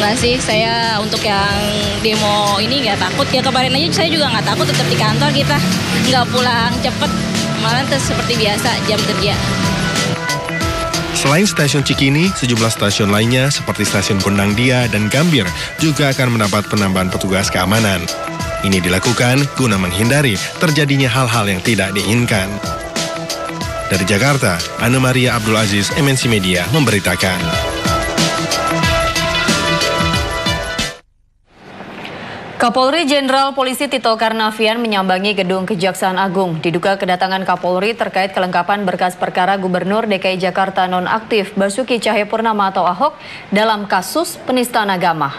Enggak sih, saya untuk yang demo ini nggak takut. Ya kemarin aja saya juga nggak takut, tetap di kantor kita. Nggak pulang cepet, malah seperti biasa jam kerja. Selain stasiun Cikini, sejumlah stasiun lainnya seperti stasiun Gondang Dia dan Gambir juga akan mendapat penambahan petugas keamanan. Ini dilakukan guna menghindari terjadinya hal-hal yang tidak diinginkan. Dari Jakarta, Anna Maria Abdul Aziz, MNC Media, memberitakan. Kapolri Jenderal Polisi Tito Karnavian menyambangi gedung Kejaksaan Agung. Diduga kedatangan Kapolri terkait kelengkapan berkas perkara Gubernur DKI Jakarta nonaktif Basuki Cahayapurnama atau Ahok dalam kasus penistaan agama.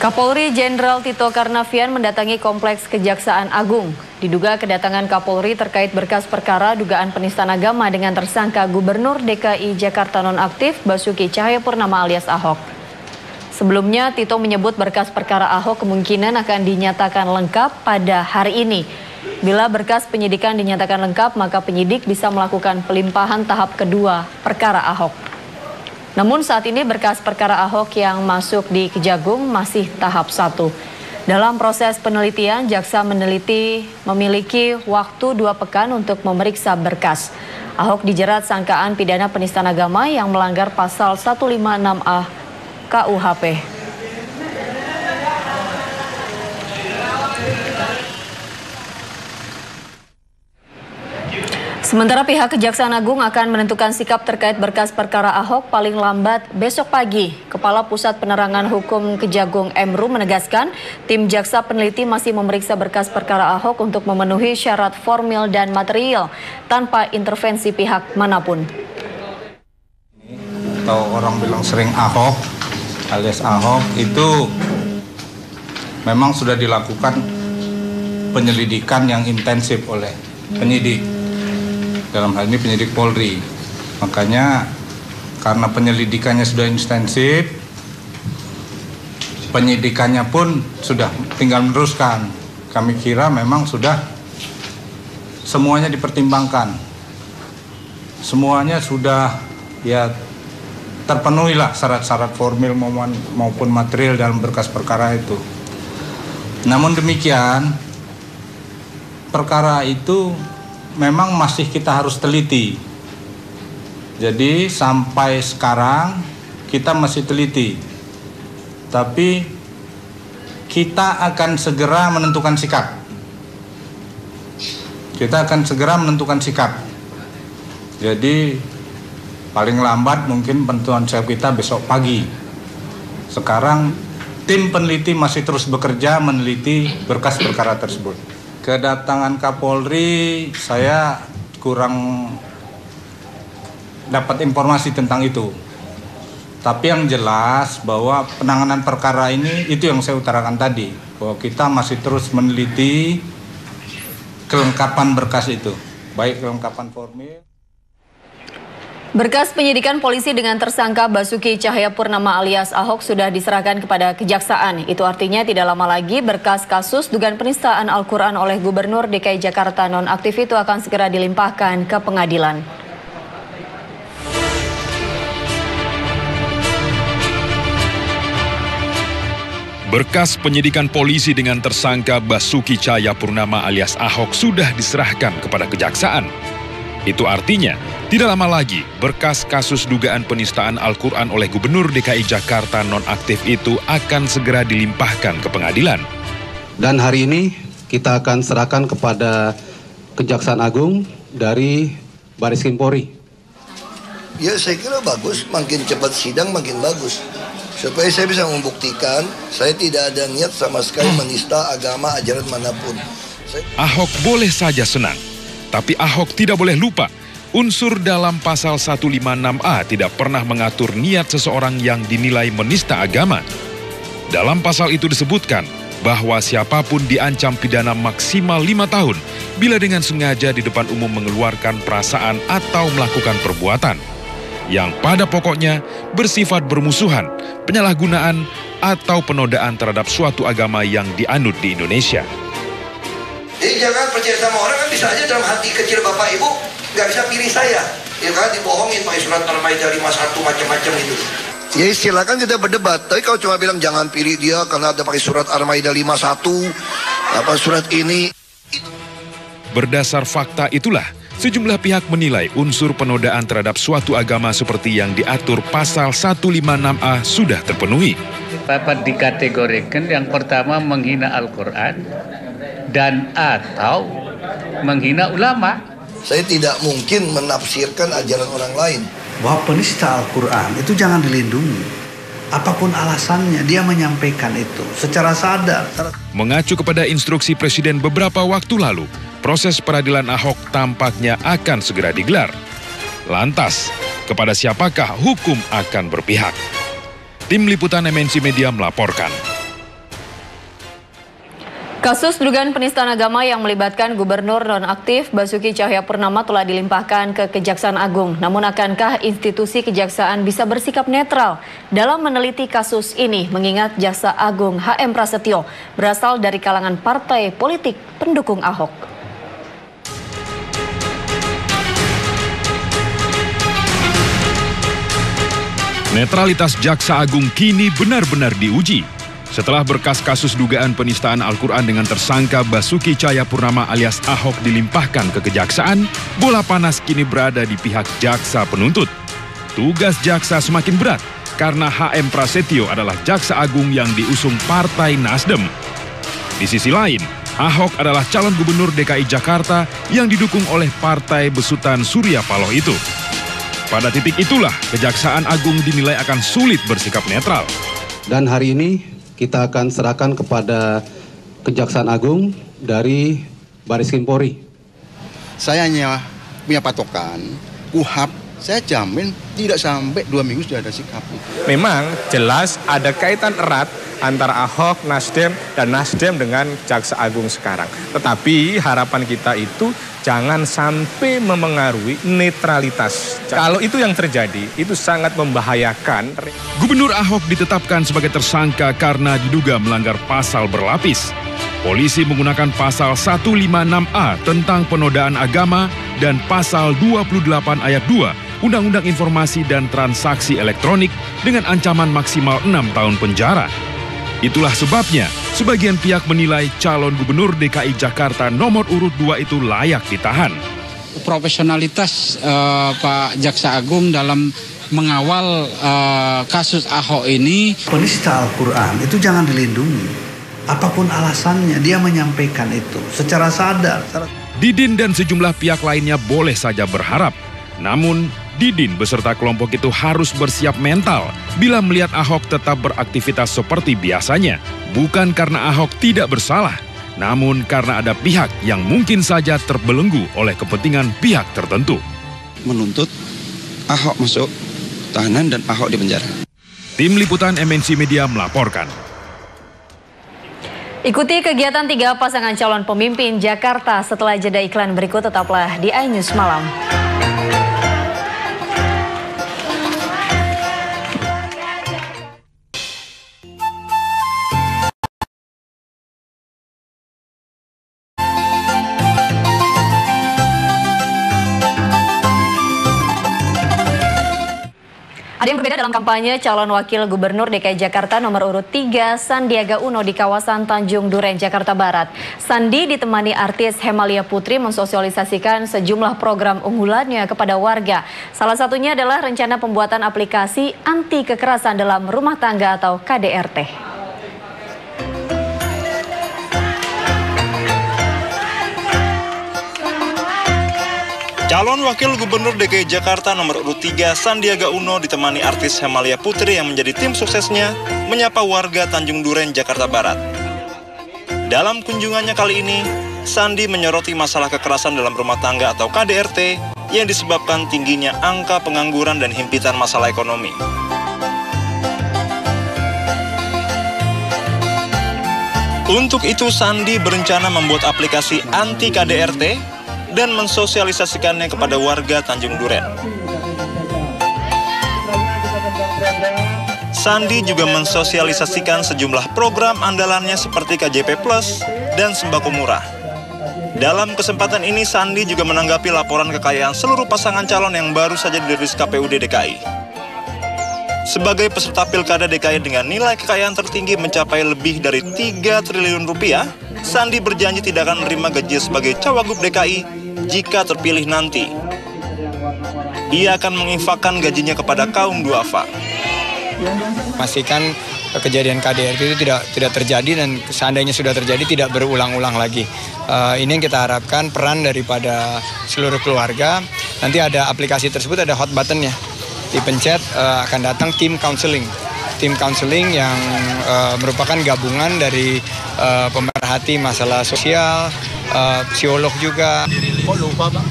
Kapolri Jenderal Tito Karnavian mendatangi Kompleks Kejaksaan Agung. Diduga kedatangan Kapolri terkait berkas perkara dugaan penistaan agama dengan tersangka Gubernur DKI Jakarta nonaktif Basuki Cahayapurnama alias Ahok. Sebelumnya, Tito menyebut berkas perkara Ahok kemungkinan akan dinyatakan lengkap pada hari ini. Bila berkas penyidikan dinyatakan lengkap, maka penyidik bisa melakukan pelimpahan tahap kedua perkara Ahok. Namun saat ini berkas perkara Ahok yang masuk di Kejagung masih tahap 1. Dalam proses penelitian, jaksa memiliki waktu 2 pekan untuk memeriksa berkas. Ahok dijerat sangkaan pidana penistaan agama yang melanggar pasal 156A KUHP. Sementara pihak Kejaksaan Agung akan menentukan sikap terkait berkas perkara Ahok paling lambat besok pagi. Kepala Pusat Penerangan Hukum Kejagung Emru menegaskan, tim jaksa peneliti masih memeriksa berkas perkara Ahok untuk memenuhi syarat formil dan material tanpa intervensi pihak manapun. Atau orang bilang sering Ahok alias Ahok itu memang sudah dilakukan penyelidikan yang intensif oleh penyidik. Dalam hal ini penyidik Polri. Makanya karena penyelidikannya sudah intensif, penyidikannya pun sudah tinggal meneruskan. Kami kira memang sudah semuanya dipertimbangkan. Semuanya sudah terpenuhilah syarat-syarat formil maupun material dalam berkas perkara itu. Namun demikian, perkara itu memang masih kita harus teliti. Jadi sampai sekarang kita masih teliti. Tapi kita akan segera menentukan sikap. Jadi paling lambat mungkin penentuan sikap kita besok pagi. Sekarang tim peneliti masih terus bekerja meneliti berkas perkara tersebut. Kedatangan Kapolri, saya kurang dapat informasi tentang itu. Tapi yang jelas bahwa penanganan perkara ini, itu yang saya utarakan tadi, bahwa kita masih terus meneliti kelengkapan berkas itu, baik kelengkapan formil. Berkas penyidikan polisi dengan tersangka Basuki Cahayapurnama alias Ahok sudah diserahkan kepada Kejaksaan. Itu artinya tidak lama lagi berkas kasus dugaan penistaan Al-Quran oleh Gubernur DKI Jakarta nonaktif itu akan segera dilimpahkan ke pengadilan. Berkas penyidikan polisi dengan tersangka Basuki Cahayapurnama alias Ahok sudah diserahkan kepada Kejaksaan. Itu artinya, tidak lama lagi berkas kasus dugaan penistaan Al-Quran oleh Gubernur DKI Jakarta nonaktif itu akan segera dilimpahkan ke pengadilan. Dan hari ini kita akan serahkan kepada Kejaksaan Agung dari Bareskrim Polri. Ya saya kira bagus, makin cepat sidang makin bagus. Supaya saya bisa membuktikan saya tidak ada niat sama sekali menista agama ajaran manapun. Ahok boleh saja senang. Tapi Ahok tidak boleh lupa, unsur dalam pasal 156A tidak pernah mengatur niat seseorang yang dinilai menista agama. Dalam pasal itu disebutkan bahwa siapapun diancam pidana maksimal 5 tahun bila dengan sengaja di depan umum mengeluarkan perasaan atau melakukan perbuatan yang pada pokoknya bersifat bermusuhan, penyalahgunaan, atau penodaan terhadap suatu agama yang dianut di Indonesia. Jadi jangan percaya sama orang, kan bisa aja dalam hati kecil Bapak Ibu nggak bisa pilih saya. Ya kan, dibohongin pakai surat Al-Maidah 51 macam-macam itu. Ya silakan kita berdebat, tapi kalau cuma bilang jangan pilih dia karena ada pakai surat Al-Maidah 51, apa surat ini. Berdasar fakta itulah, sejumlah pihak menilai unsur penodaan terhadap suatu agama seperti yang diatur pasal 156A sudah terpenuhi. Dapat dikategorikan yang pertama menghina Al-Quran dan atau menghina ulama. Saya tidak mungkin menafsirkan ajaran orang lain. Bahwa penista Al-Quran itu jangan dilindungi. Apapun alasannya, dia menyampaikan itu secara sadar. Mengacu kepada instruksi Presiden beberapa waktu lalu, proses peradilan Ahok tampaknya akan segera digelar. Lantas, kepada siapakah hukum akan berpihak? Tim Liputan MNC Media melaporkan. Kasus dugaan penistaan agama yang melibatkan gubernur nonaktif Basuki Cahayapurnama telah dilimpahkan ke Kejaksaan Agung. Namun akankah institusi kejaksaan bisa bersikap netral dalam meneliti kasus ini? Mengingat Jaksa Agung HM Prasetyo berasal dari kalangan partai politik pendukung Ahok. Netralitas Jaksa Agung kini benar-benar diuji. Setelah berkas kasus dugaan penistaan Al-Quran dengan tersangka Basuki Cahayapurnama alias Ahok dilimpahkan ke Kejaksaan, bola panas kini berada di pihak jaksa penuntut. Tugas jaksa semakin berat karena HM Prasetyo adalah Jaksa Agung yang diusung Partai Nasdem. Di sisi lain, Ahok adalah calon gubernur DKI Jakarta yang didukung oleh Partai Besutan Surya Paloh itu. Pada titik itulah, Kejaksaan Agung dinilai akan sulit bersikap netral. Dan hari ini kita akan serahkan kepada Kejaksaan Agung dari Baris Krim Polri. Saya hanya punya patokan, KUHAP, saya jamin tidak sampai 2 minggu sudah ada sikap. Memang jelas ada kaitan erat antara Ahok, Nasdem, dan Nasdem dengan Jaksa Agung sekarang. Tetapi harapan kita itu jangan sampai memengaruhi netralitas. Kalau itu yang terjadi, itu sangat membahayakan. Gubernur Ahok ditetapkan sebagai tersangka karena diduga melanggar pasal berlapis. Polisi menggunakan pasal 156A tentang penodaan agama dan pasal 28 ayat 2 Undang-Undang Informasi dan Transaksi Elektronik dengan ancaman maksimal 6 tahun penjara. Itulah sebabnya sebagian pihak menilai calon gubernur DKI Jakarta nomor urut 2 itu layak ditahan. Profesionalitas Pak Jaksa Agung dalam mengawal kasus Ahok ini. Penista Al-Quran itu jangan dilindungi. Apapun alasannya, dia menyampaikan itu secara sadar. Didin dan sejumlah pihak lainnya boleh saja berharap. Namun, Didin beserta kelompok itu harus bersiap mental bila melihat Ahok tetap beraktivitas seperti biasanya. Bukan karena Ahok tidak bersalah, namun karena ada pihak yang mungkin saja terbelenggu oleh kepentingan pihak tertentu. Menuntut Ahok masuk tahanan dan Ahok di penjara. Tim Liputan MNC Media melaporkan. Ikuti kegiatan 3 pasangan calon pemimpin Jakarta setelah jeda iklan berikut. Tetaplah di iNews Malam. Ada yang berbeda dalam kampanye calon wakil gubernur DKI Jakarta nomor urut 3 Sandiaga Uno di kawasan Tanjung Duren, Jakarta Barat. Sandi ditemani artis Hemalia Putri mensosialisasikan sejumlah program unggulannya kepada warga. Salah satunya adalah rencana pembuatan aplikasi anti kekerasan dalam rumah tangga atau KDRT. Calon Wakil Gubernur DKI Jakarta nomor urut 3 Sandiaga Uno ditemani artis Hemalia Putri yang menjadi tim suksesnya menyapa warga Tanjung Duren, Jakarta Barat. Dalam kunjungannya kali ini, Sandi menyoroti masalah kekerasan dalam rumah tangga atau KDRT yang disebabkan tingginya angka pengangguran dan himpitan masalah ekonomi. Untuk itu, Sandi berencana membuat aplikasi anti KDRT dan mensosialisasikannya kepada warga Tanjung Duren. Sandi juga mensosialisasikan sejumlah program andalannya seperti KJP Plus dan sembako murah. Dalam kesempatan ini, Sandi juga menanggapi laporan kekayaan seluruh pasangan calon yang baru saja dirilis KPUD DKI. Sebagai peserta Pilkada DKI dengan nilai kekayaan tertinggi mencapai lebih dari 3 triliun rupiah, Sandi berjanji tidak akan menerima gaji sebagai Cawagup DKI jika terpilih nanti. Ia akan menginfakkan gajinya kepada kaum duafa. Pastikan kejadian KDRT itu tidak terjadi, dan seandainya sudah terjadi tidak berulang-ulang lagi. Ini yang kita harapkan, peran daripada seluruh keluarga. Nanti ada aplikasi tersebut, ada hot buttonnya, dipencet akan datang tim counseling yang merupakan gabungan dari pemerhati masalah sosial, psikolog juga. Kok lupa, Bang?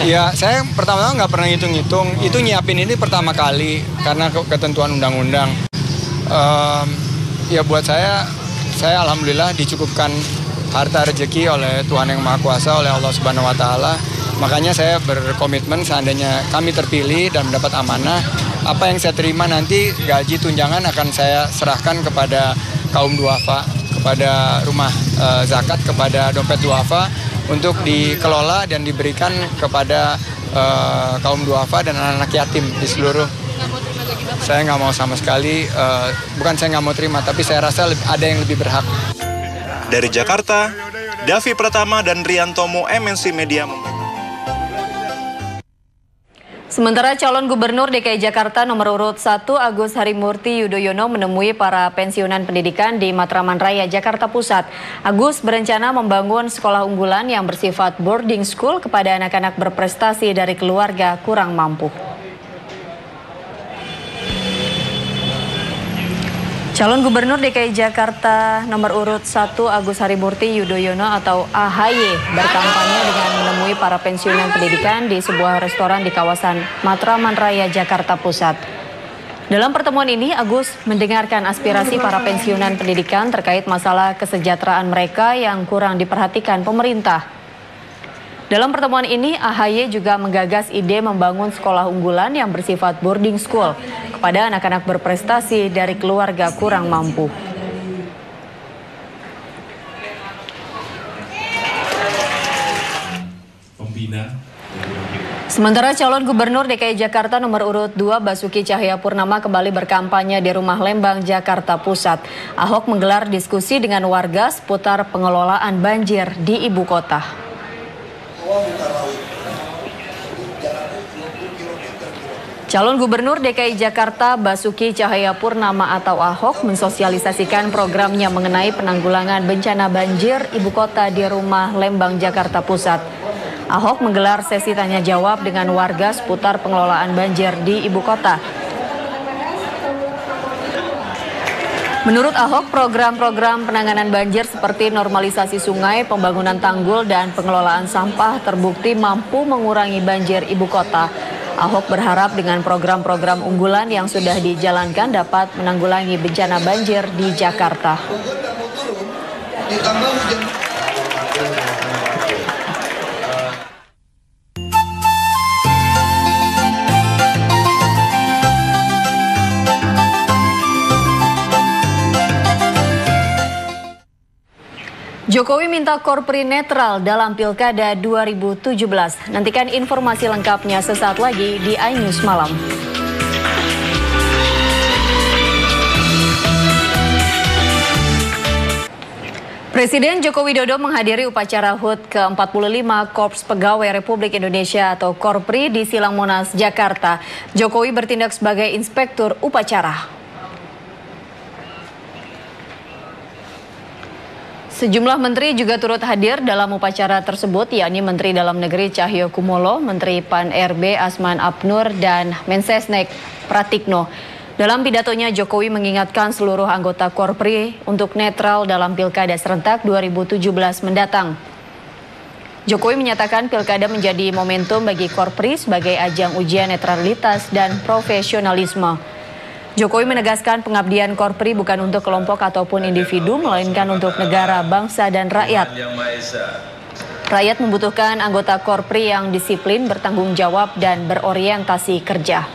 Ya, saya pertama-tama nggak pernah hitung-hitung. Itu nyiapin ini pertama kali karena ketentuan undang-undang. Ya buat saya alhamdulillah dicukupkan harta rezeki oleh Tuhan Yang Maha Kuasa, oleh Allah Subhanahu Wa Taala. Makanya saya berkomitmen seandainya kami terpilih dan mendapat amanah, apa yang saya terima nanti gaji tunjangan akan saya serahkan kepada kaum duafa, kepada rumah zakat, kepada dompet duafa untuk dikelola dan diberikan kepada kaum duafa dan anak-anak yatim di seluruh. Saya nggak mau sama sekali, bukan saya nggak mau terima, tapi saya rasa ada yang lebih berhak. Dari Jakarta, Davi Pratama dan Riantomo, MNC Media. Sementara calon gubernur DKI Jakarta nomor urut 1 Agus Harimurti Yudhoyono menemui para pensiunan pendidikan di Matraman Raya, Jakarta Pusat. Agus berencana membangun sekolah unggulan yang bersifat boarding school kepada anak-anak berprestasi dari keluarga kurang mampu. Calon Gubernur DKI Jakarta nomor urut 1 Agus Harimurti Yudhoyono atau AHY berkampanye dengan menemui para pensiunan pendidikan di sebuah restoran di kawasan Matraman Raya, Jakarta Pusat. Dalam pertemuan ini, Agus mendengarkan aspirasi para pensiunan pendidikan terkait masalah kesejahteraan mereka yang kurang diperhatikan pemerintah. Dalam pertemuan ini, AHY juga menggagas ide membangun sekolah unggulan yang bersifat boarding school kepada anak-anak berprestasi dari keluarga kurang mampu. Sementara calon gubernur DKI Jakarta nomor urut 2 Basuki Cahayapurnama kembali berkampanye di Rumah Lembang, Jakarta Pusat. Ahok menggelar diskusi dengan warga seputar pengelolaan banjir di ibu kota. Calon Gubernur DKI Jakarta Basuki Cahayapurnama atau Ahok mensosialisasikan programnya mengenai penanggulangan bencana banjir ibu kota di Rumah Lembang, Jakarta Pusat. Ahok menggelar sesi tanya jawab dengan warga seputar pengelolaan banjir di ibu kota. Menurut Ahok, program-program penanganan banjir seperti normalisasi sungai, pembangunan tanggul, dan pengelolaan sampah terbukti mampu mengurangi banjir ibu kota. Ahok berharap dengan program-program unggulan yang sudah dijalankan dapat menanggulangi bencana banjir di Jakarta. Jokowi minta Korpri netral dalam Pilkada 2017. Nantikan informasi lengkapnya sesaat lagi di iNews Malam. Presiden Joko Widodo menghadiri upacara HUT ke-45 Korps Pegawai Republik Indonesia atau Korpri di Silang Monas, Jakarta. Jokowi bertindak sebagai inspektur upacara. Sejumlah menteri juga turut hadir dalam upacara tersebut, yakni Menteri Dalam Negeri Cahyokumolo, Menteri Pan-RB Asman Abnur, dan Mensesnek Pratikno. Dalam pidatonya, Jokowi mengingatkan seluruh anggota Korpri untuk netral dalam Pilkada serentak 2017 mendatang. Jokowi menyatakan Pilkada menjadi momentum bagi Korpri sebagai ajang ujian netralitas dan profesionalisme. Jokowi menegaskan pengabdian Korpri bukan untuk kelompok ataupun individu, melainkan untuk negara, bangsa, dan rakyat. Rakyat membutuhkan anggota Korpri yang disiplin, bertanggung jawab, dan berorientasi kerja.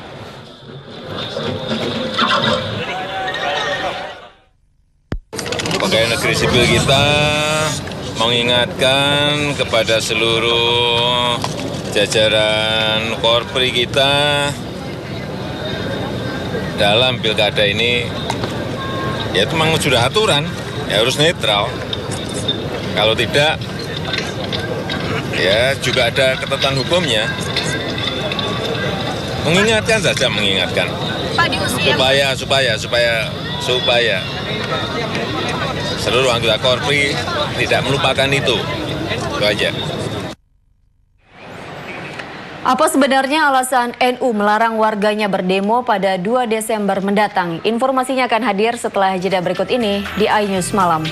Pegawai negeri sipil kita mengingatkan kepada seluruh jajaran Korpri kita dalam pilkada ini, ya itu memang sudah aturan, ya harus netral. Kalau tidak, ya juga ada catatan hukumnya. Mengingatkan saja, mengingatkan. Pak, di usia supaya seluruh anggota Korpri tidak melupakan itu aja. Apa sebenarnya alasan NU melarang warganya berdemo pada 2 Desember mendatang? Informasinya akan hadir setelah jeda berikut ini di iNews Malam.